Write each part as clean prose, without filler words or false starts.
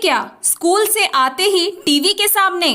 क्या स्कूल से आते ही टीवी के सामने?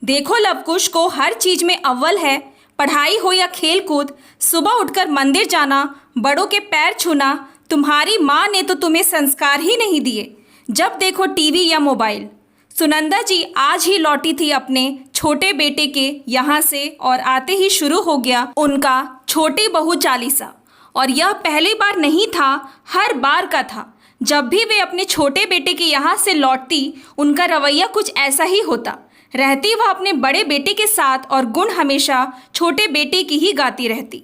देखो लवकुश को हर चीज में अव्वल है, पढ़ाई हो या खेल कूद, सुबह उठकर मंदिर जाना, बड़ों के पैर छूना। तुम्हारी माँ ने तो तुम्हें संस्कार ही नहीं दिए, जब देखो टीवी या मोबाइल। सुनंदा जी आज ही लौटी थी अपने छोटे बेटे के यहाँ से और आते ही शुरू हो गया उनका छोटी बहू चालीसा। और यह पहली बार नहीं था, हर बार का था। जब भी वे अपने छोटे बेटे के यहाँ से लौटती उनका रवैया कुछ ऐसा ही होता। रहती वह अपने बड़े बेटे के साथ और गुण हमेशा छोटे बेटे की ही गाती रहती।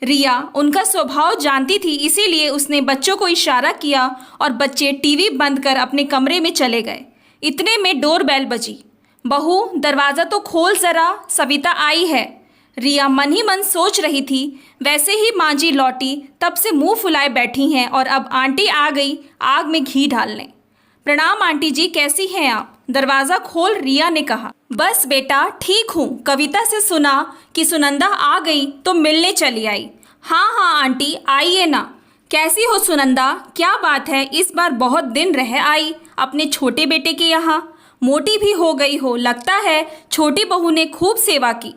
रिया उनका स्वभाव जानती थी, इसीलिए उसने बच्चों को इशारा किया और बच्चे टीवी बंद कर अपने कमरे में चले गए। इतने में डोरबेल बजी। बहू दरवाज़ा तो खोल ज़रा, सविता आई है। रिया मन ही मन सोच रही थी। वैसे ही माँ जी लौटी तब से मुंह फुलाए बैठी हैं और अब आंटी आ गई आग में घी डालने। प्रणाम आंटी जी, कैसी हैं आप? दरवाज़ा खोल रिया ने कहा। बस बेटा ठीक हूँ, कविता से सुना कि सुनंदा आ गई तो मिलने चली आई। हाँ हाँ आंटी आइए ना। कैसी हो सुनंदा, क्या बात है इस बार बहुत दिन रह आई अपने छोटे बेटे के यहाँ? मोटी भी हो गई हो, लगता है छोटी बहू ने खूब सेवा की।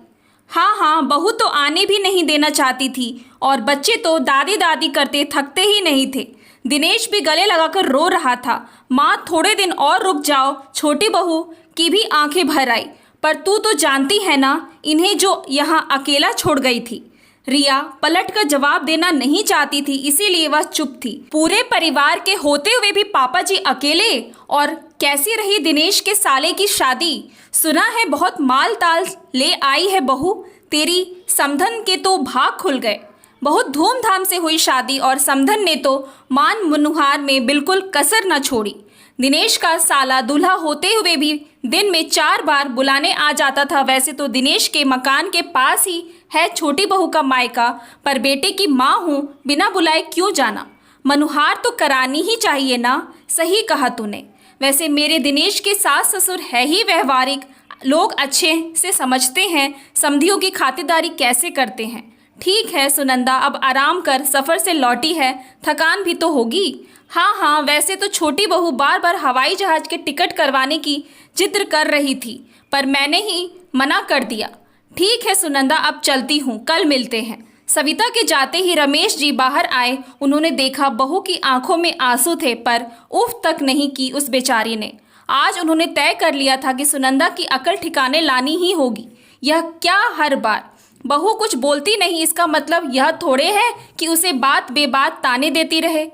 हाँ हाँ, बहू तो आने भी नहीं देना चाहती थी और बच्चे तो दादी दादी करते थकते ही नहीं थे। दिनेश भी गले लगाकर रो रहा था। माँ थोड़े दिन और रुक जाओ। छोटी बहू की भी आंखें भर आई। पर तू तो जानती है ना इन्हें जो यहाँ अकेला छोड़ गई थी। रिया पलट कर जवाब देना नहीं चाहती थी, इसीलिए वह चुप थी। पूरे परिवार के होते हुए भी पापा जी अकेले? और कैसी रही दिनेश के साले की शादी? सुना है बहुत माल ताल ले आई है बहू तेरी। समधन के तो भाग खुल गए। बहुत धूमधाम से हुई शादी और समधन ने तो मान मनुहार में बिल्कुल कसर न छोड़ी। दिनेश का साला दूल्हा होते हुए भी दिन में 4 बार बुलाने आ जाता था। वैसे तो दिनेश के मकान के पास ही है छोटी बहू का मायका, पर बेटे की माँ हूँ, बिना बुलाए क्यों जाना? मनुहार तो करानी ही चाहिए ना। सही कहा तूने। वैसे मेरे दिनेश के सास ससुर है ही व्यवहारिक लोग, अच्छे से समझते हैं समधियों की खातिरदारी कैसे करते हैं। ठीक है सुनंदा, अब आराम कर, सफ़र से लौटी है, थकान भी तो होगी। हाँ हाँ, वैसे तो छोटी बहू बार बार हवाई जहाज़ के टिकट करवाने की जिद कर रही थी, पर मैंने ही मना कर दिया। ठीक है सुनंदा, अब चलती हूँ, कल मिलते हैं। सविता के जाते ही रमेश जी बाहर आए। उन्होंने देखा बहू की आंखों में आंसू थे, पर उफ तक नहीं की उस बेचारी ने। आज उन्होंने तय कर लिया था कि सुनंदा की अकल ठिकाने लानी ही होगी। यह क्या हर बार बहू कुछ बोलती नहीं, इसका मतलब यह थोड़े है कि उसे बात बेबात ताने देती रहे।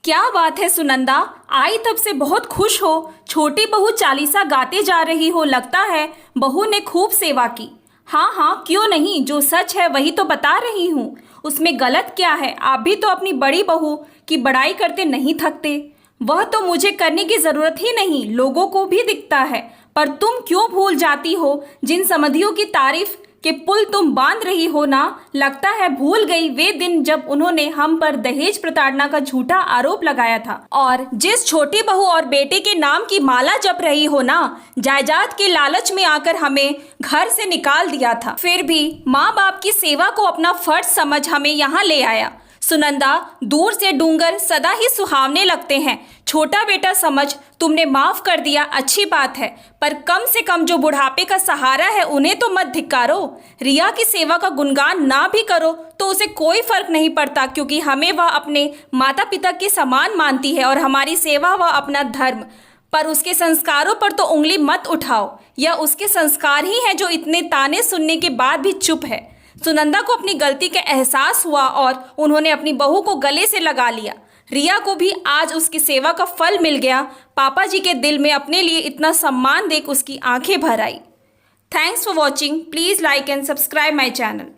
क्या बात है सुनंदा, आई तब से बहुत खुश हो। छोटी बहू चालीसा गाते जा रही हो, लगता है बहू ने खूब सेवा की। हाँ हाँ क्यों नहीं, जो सच है वही तो बता रही हूँ, उसमें गलत क्या है? आप भी तो अपनी बड़ी बहू की बड़ाई करते नहीं थकते। वह तो मुझे करने की ज़रूरत ही नहीं, लोगों को भी दिखता है। पर तुम क्यों भूल जाती हो जिन समधियों की तारीफ के पुल तुम बांध रही हो ना? लगता है भूल गई वे दिन जब उन्होंने हम पर दहेज प्रताड़ना का झूठा आरोप लगाया था, और जिस छोटी बहू और बेटे के नाम की माला जप रही हो ना, जायदाद के लालच में आकर हमें घर से निकाल दिया था। फिर भी माँ बाप की सेवा को अपना फर्ज समझ हमें यहाँ ले आया। सुनंदा, दूर से डूंगर सदा ही सुहावने लगते हैं। छोटा बेटा समझ तुमने माफ कर दिया, अच्छी बात है, पर कम से कम जो बुढ़ापे का सहारा है उन्हें तो मत धिक्कारो। रिया की सेवा का गुणगान ना भी करो तो उसे कोई फर्क नहीं पड़ता, क्योंकि हमें वह अपने माता पिता के समान मानती है और हमारी सेवा वह अपना धर्म। पर उसके संस्कारों पर तो उंगली मत उठाओ। यह उसके संस्कार ही हैं जो इतने ताने सुनने के बाद भी चुप है। सुनंदा को अपनी गलती का एहसास हुआ और उन्होंने अपनी बहू को गले से लगा लिया। रिया को भी आज उसकी सेवा का फल मिल गया। पापा जी के दिल में अपने लिए इतना सम्मान देख उसकी आंखें भर आई। Thanks for watching. Please like and subscribe my channel.